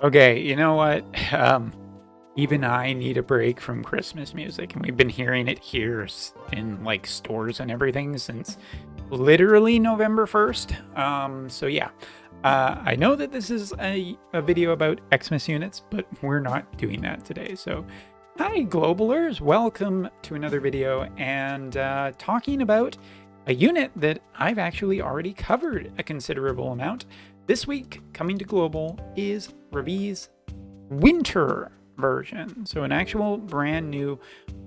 Okay, you know what? Even I need a break from Christmas music, and we've been hearing it here in like stores and everything since literally November 1st. So yeah, I know that this is a video about Xmas units, but we're not doing that today. So, hi, Globalers, welcome to another video and talking about a unit that I've actually already covered a considerable amount. This week, coming to Global is Wotv winter version. So an actual brand new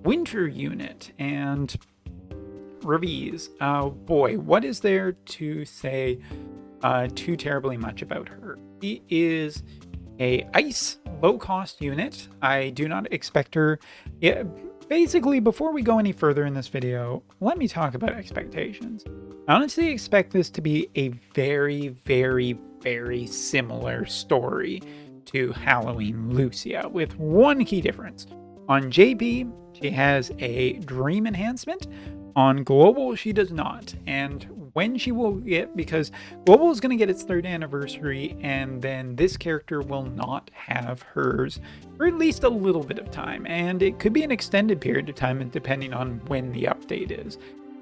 winter unit. And Wotv, oh boy, what is there to say too terribly much about her? She is a ice low-cost unit. I do not expect her... Basically, before we go any further in this video, let me talk about expectations. I honestly expect this to be a very, very, very similar story to Halloween Lucia, with one key difference. On JP, she has a dream enhancement. On Global, she does not. And when she will get, because Global is going to get its 3rd anniversary, and then this character will not have hers for at least a little bit of time. And it could be an extended period of time depending on when the update is.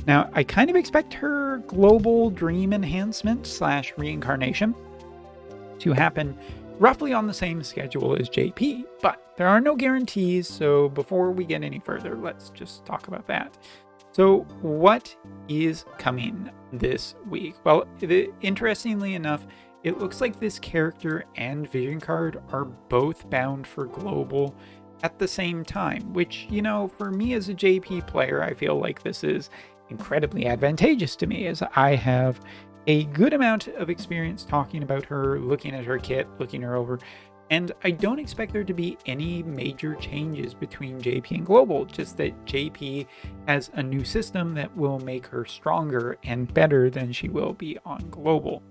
Now, I kind of expect her Global Dream Enhancement / reincarnation to happen roughly on the same schedule as JP, but there are no guarantees. So before we get any further, let's just talk about that. So what is coming this week? Well, interestingly enough, it looks like this character and vision card are both bound for Global at the same time, which, you know, for me as a JP player, I feel like this is incredibly advantageous to me, as I have a good amount of experience talking about her, looking at her kit, looking her over, and I don't expect there to be any major changes between JP and Global, just that JP has a new system that will make her stronger and better than she will be on Global.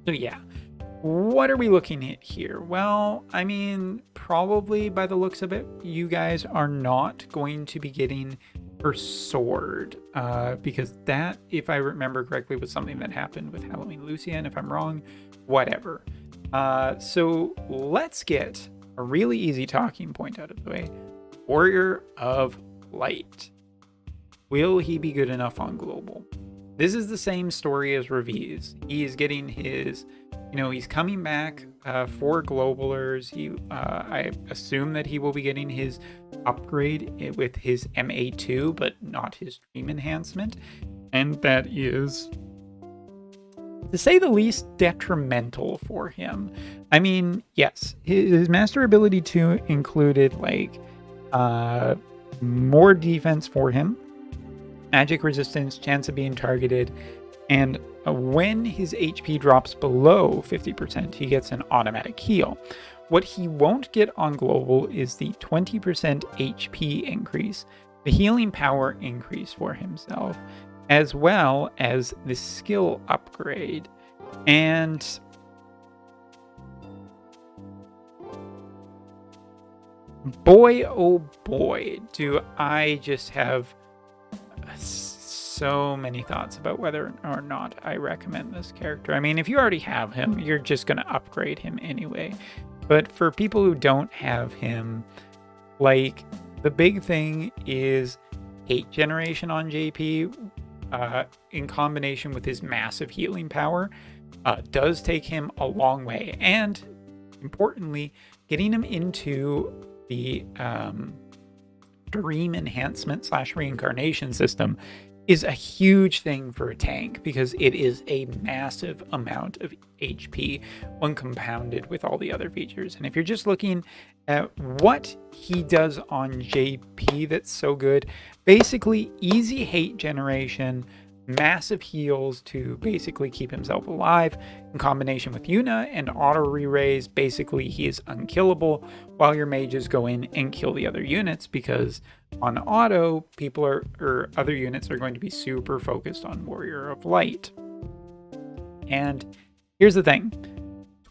So yeah, what are we looking at here? Well, I mean, probably by the looks of it, you guys are not going to be getting her sword, because that, if I remember correctly, was something that happened with Halloween Lucia, and if I'm wrong, whatever. So let's get a really easy talking point out of the way. Warrior of Light. Will he be good enough on Global? This is the same story as Wotv. He is getting his, he's coming back for Globalers. I assume that he will be getting his upgrade with his MA2, but not his Dream Enhancement. And that is, to say the least, detrimental for him. I mean, yes, his Master Ability 2 included, like, more defense for him, magic resistance, chance of being targeted, and when his HP drops below 50%, he gets an automatic heal. What he won't get on Global is the 20% HP increase, the healing power increase for himself, as well as the skill upgrade. And boy, oh boy, do I just have so many thoughts about whether or not I recommend this character. I mean, if you already have him, you're just going to upgrade him anyway. But for people who don't have him, like, the big thing is hate generation on JP, in combination with his massive healing power, does take him a long way. And importantly, getting him into the Dream Enhancement / reincarnation system is a huge thing for a tank, because it is a massive amount of HP when compounded with all the other features. And if you're just looking at what he does on JP that's so good, basically easy hate generation, massive heals to basically keep himself alive, in combination with Yuna and auto re-raise. Basically, he is unkillable while your mages go in and kill the other units, because on auto, people or other units are going to be super focused on Warrior of Light. And here's the thing,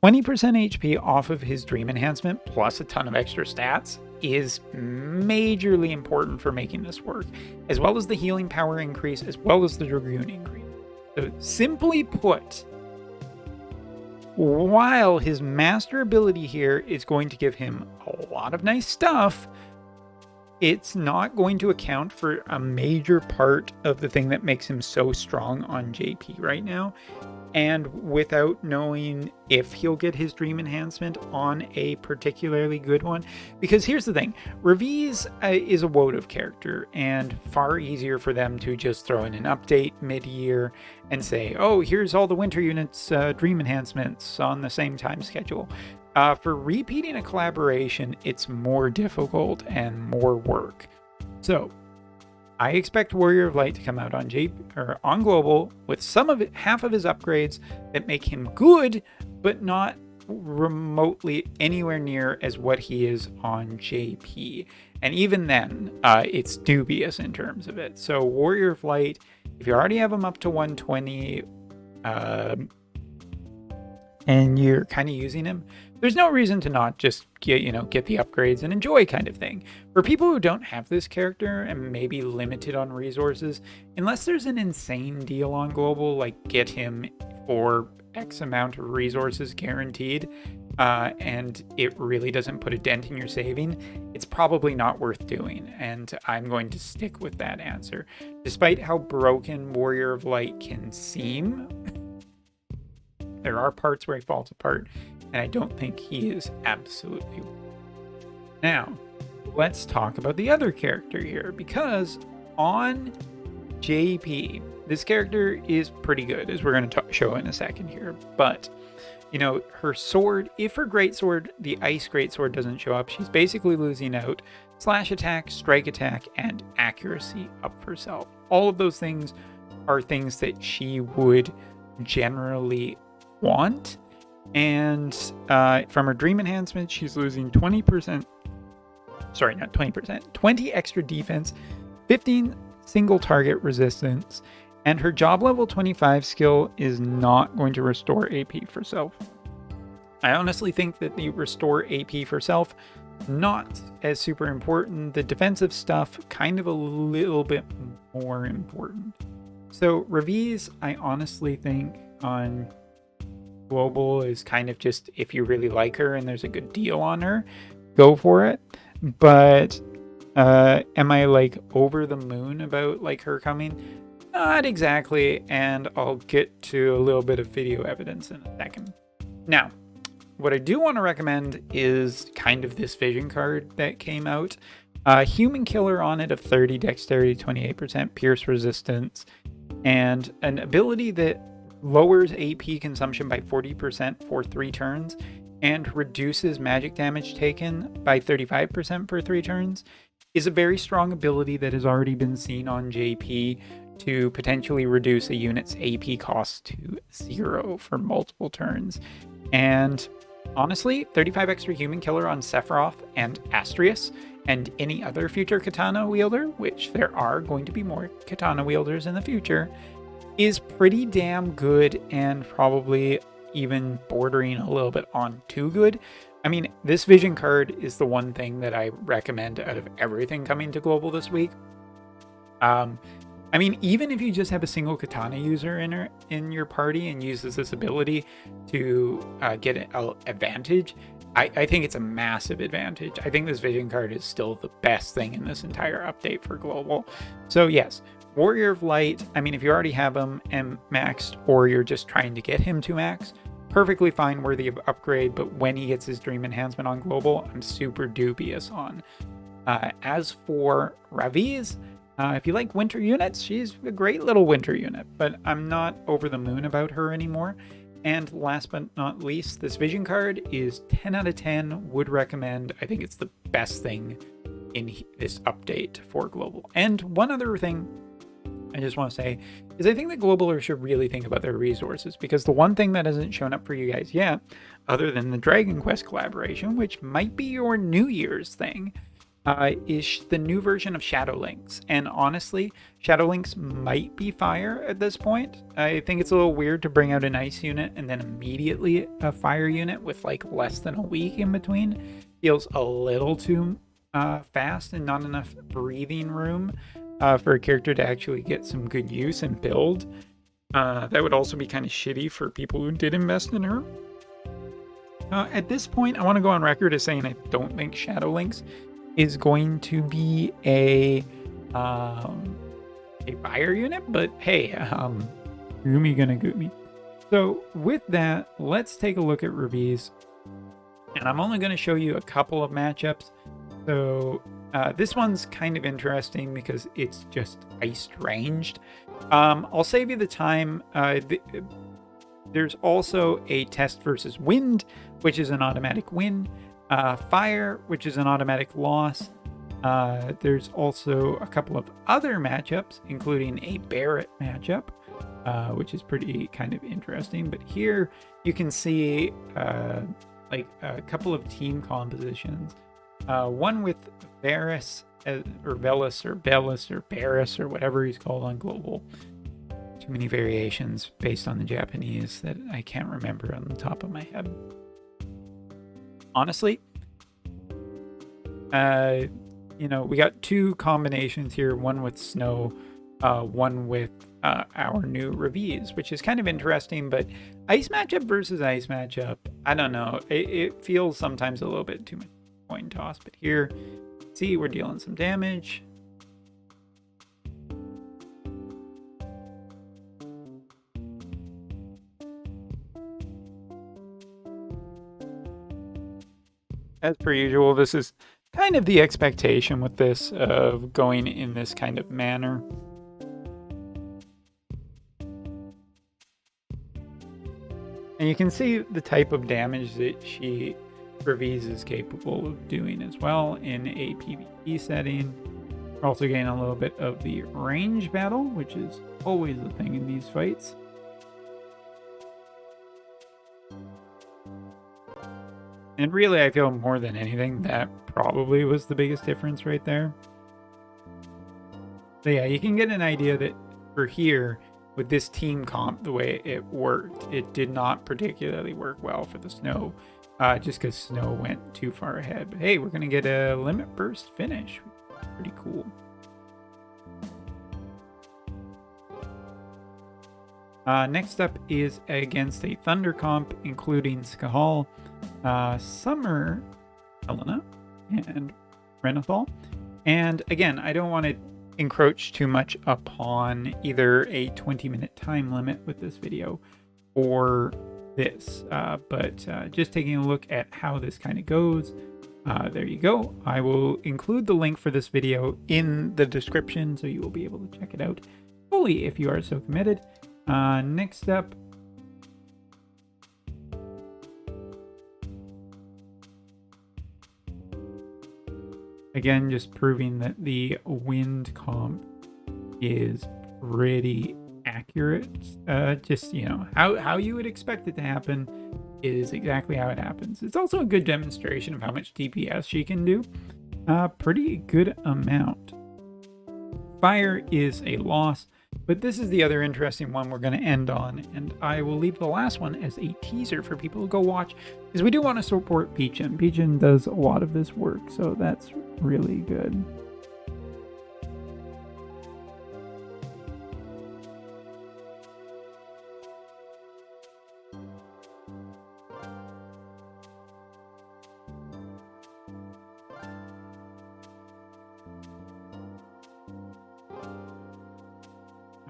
20% HP off of his Dream Enhancement plus a ton of extra stats is majorly important for making this work, as well as the healing power increase, as well as the Dragoon increase. So simply put, while his master ability here is going to give him a lot of nice stuff, it's not going to account for a major part of the thing that makes him so strong on JP right now. And without knowing if he'll get his dream enhancement on a particularly good one. Because here's the thing, Raviz is a Wotv character, and far easier for them to just throw in an update mid-year and say, oh, here's all the winter units dream enhancements on the same time schedule. For repeating a collaboration, it's more difficult and more work. So I expect Warrior of Light to come out on on Global with half of his upgrades that make him good, but not remotely anywhere near as what he is on JP. And even then, it's dubious in terms of it. So Warrior of Light, if you already have him up to 120, and you're kind of using him, there's no reason to not just get the upgrades and enjoy kind of thing. For people who don't have this character and maybe limited on resources, unless there's an insane deal on Global, like get him for X amount of resources guaranteed, and it really doesn't put a dent in your saving, it's probably not worth doing. And I'm going to stick with that answer. Despite how broken Warrior of Light can seem, there are parts where he falls apart, and I don't think he is absolutely. Now, let's talk about the other character here, because on JP, this character is pretty good, as we're going to show in a second here. But, her sword, if her greatsword, the ice greatsword, doesn't show up, she's basically losing out slash attack, strike attack, and accuracy up for herself. All of those things are things that she would generally want. And from her dream enhancement, she's losing 20%. Sorry, not 20%. 20 extra defense, 15 single target resistance, and her job level 25 skill is not going to restore AP for self. I honestly think that the restore AP for self, not as super important. The defensive stuff, kind of a little bit more important. So Raviz, I honestly think on Global is kind of just, if you really like her and there's a good deal on her, go for it. But am I like over the moon about like her coming? Not exactly, and I'll get to a little bit of video evidence in a second. Now, what I do want to recommend is kind of this vision card that came out. Human killer on it of 30 dexterity, 28% pierce resistance, and an ability that lowers AP consumption by 40% for 3 turns and reduces magic damage taken by 35% for 3 turns is a very strong ability that has already been seen on JP to potentially reduce a unit's AP cost to 0 for multiple turns. And honestly, 35 extra human killer on Sephiroth and Astrius and any other future katana wielder, which there are going to be more katana wielders in the future, is pretty damn good, and probably even bordering a little bit on too good. I mean, this vision card is the one thing that I recommend out of everything coming to Global this week. I mean, even if you just have a single katana user in your party and uses this ability to get an advantage, I think it's a massive advantage. I think this vision card is still the best thing in this entire update for Global. So yes, Warrior of Light, I mean, if you already have him and maxed, or you're just trying to get him to max, perfectly fine, worthy of upgrade, but when he gets his dream enhancement on Global, I'm super dubious on. As for Raviz, if you like winter units, she's a great little winter unit, but I'm not over the moon about her anymore. And last but not least, this vision card is 10 out of 10, would recommend. I think it's the best thing in this update for Global. And one other thing I just want to say is I think that Globalers should really think about their resources, because the one thing that hasn't shown up for you guys yet, other than the Dragon Quest collaboration, which might be your New Year's thing, is the new version of Shadow Links. And honestly, Shadow Links might be fire at this point. I think it's a little weird to bring out an ice unit and then immediately a fire unit with like less than a week in between. Feels a little too fast and not enough breathing room for a character to actually get some good use and build. That would also be kind of shitty for people who did invest in her. At this point, I want to go on record as saying I don't think Shadow Lynx is going to be a fire unit, but hey, Gumi gonna Gumi. So with that, let's take a look at Revies. And I'm only going to show you a couple of matchups. So this one's kind of interesting because it's just iced ranged. I'll save you the time. There's also a test versus wind, which is an automatic win. Fire, which is an automatic loss. There's also a couple of other matchups, including a Barrett matchup, which is pretty kind of interesting. But here you can see like a couple of team compositions. One with Varus, or Velis, or Bellis, or Barris, or whatever he's called on Global. Too many variations based on the Japanese that I can't remember on the top of my head. Honestly, you know, we got two combinations here, one with Snow, one with our new Revies, which is kind of interesting, but ice matchup versus ice matchup, I don't know. It feels sometimes a little bit too much coin toss, but here, see, we're dealing some damage. As per usual, this is kind of the expectation with this, of going in this kind of manner. And you can see the type of damage that Revies is capable of doing as well in a PvE setting. We're also getting a little bit of the range battle, which is always the thing in these fights. And really, I feel more than anything, that probably was the biggest difference right there. So yeah, you can get an idea that for here, with this team comp, the way it worked, it did not particularly work well for the Snow, just because Snow went too far ahead. But hey, we're going to get a limit burst finish. Pretty cool. Next up is against a Thunder comp, including Skahal, Summer, Helena, and Renathal. And again, I don't want to encroach too much upon either a 20-minute time limit with this video or this, but just taking a look at how this kind of goes. There you go. I will include the link for this video in the description, so you will be able to check it out fully if you are so committed. Next up, again, just proving that the wind comp is pretty accurate. Just, you know, how you would expect it to happen is exactly how it happens. It's also a good demonstration of how much DPS she can do. Pretty good amount. Fire is a loss, but this is the other interesting one we're going to end on, and I will leave the last one as a teaser for people to go watch, because we do want to support Pechon. Pechon does a lot of this work, so that's really good.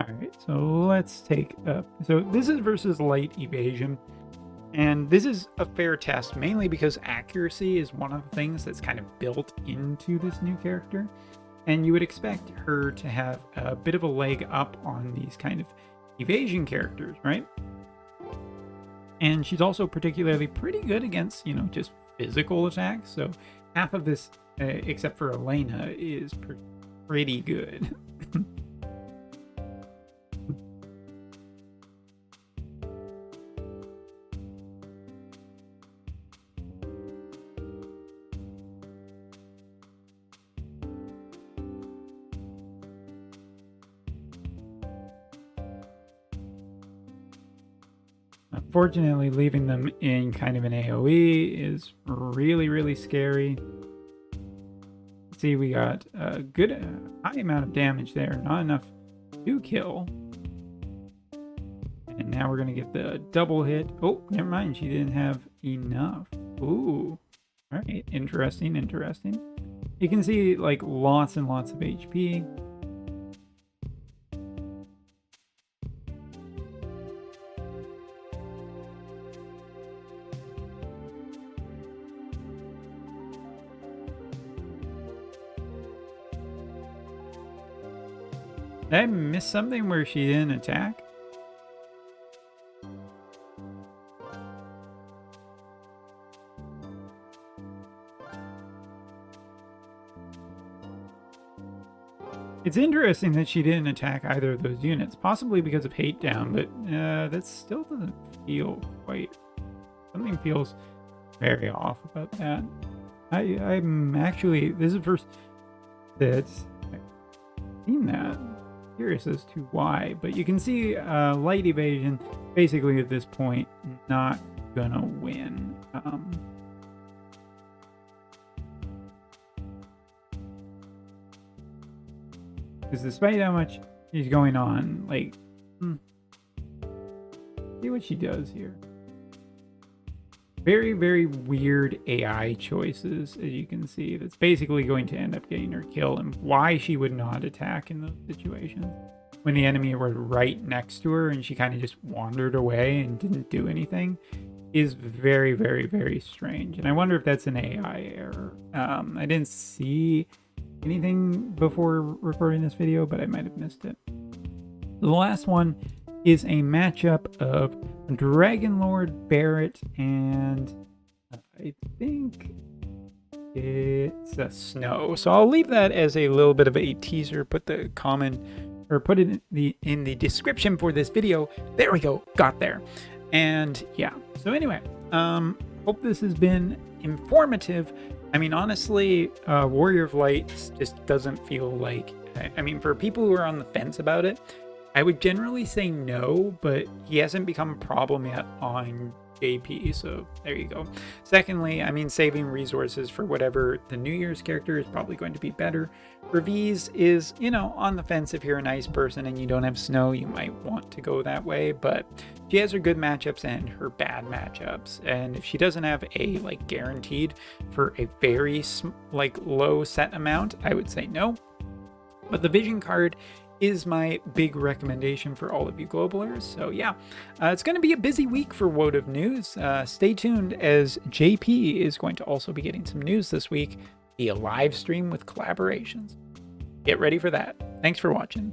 Alright, so let's take up. So this is versus light evasion. And this is a fair test, mainly because accuracy is one of the things that's kind of built into this new character. And you would expect her to have a bit of a leg up on these kind of evasion characters, right? And she's also particularly pretty good against, you know, just physical attacks. So half of this, except for Elena, is pretty good. Unfortunately, leaving them in kind of an AoE is really, really scary. See, we got a good high amount of damage there, not enough to kill. And now we're going to get the double hit. Oh, never mind, she didn't have enough. Ooh. All right. Interesting. You can see like lots and lots of HP. Did I miss something where she didn't attack? It's interesting that she didn't attack either of those units, possibly because of hate down, but that still doesn't feel quite... Something feels very off about that. I'm actually... This is the first that I've seen that. Curious as to why, but you can see light evasion basically at this point not gonna win. Because despite how much is going on, like, see what she does here. Very, very weird AI choices, as you can see. That's basically going to end up getting her killed, and why she would not attack in those situations when the enemy were right next to her and she kind of just wandered away and didn't do anything is very, very, very strange. And I wonder if that's an AI error. I didn't see anything before recording this video, but I might have missed it. The last one is a matchup of Dragon Lord Barrett and I think it's a Snow. So I'll leave that as a little bit of a teaser. Put the comment or put it in the description for this video. There we go, got there. And yeah, so anyway, hope this has been informative. I mean, honestly, Warrior of Light just doesn't feel like, I mean, for people who are on the fence about it, I would generally say no, but he hasn't become a problem yet on JP, so there you go. Secondly, I mean, saving resources for whatever the New Year's character is probably going to be better. Reviz is, you know, on the fence. If you're a nice person and you don't have Snow, you might want to go that way, but she has her good matchups and her bad matchups, and if she doesn't have a, like, guaranteed for a very, like, low set amount, I would say no. But the Vision card is my big recommendation for all of you globalers. So yeah, it's going to be a busy week for Wotv news. Stay tuned, as JP is going to also be getting some news this week via live stream with collaborations. Get ready for that. Thanks for watching.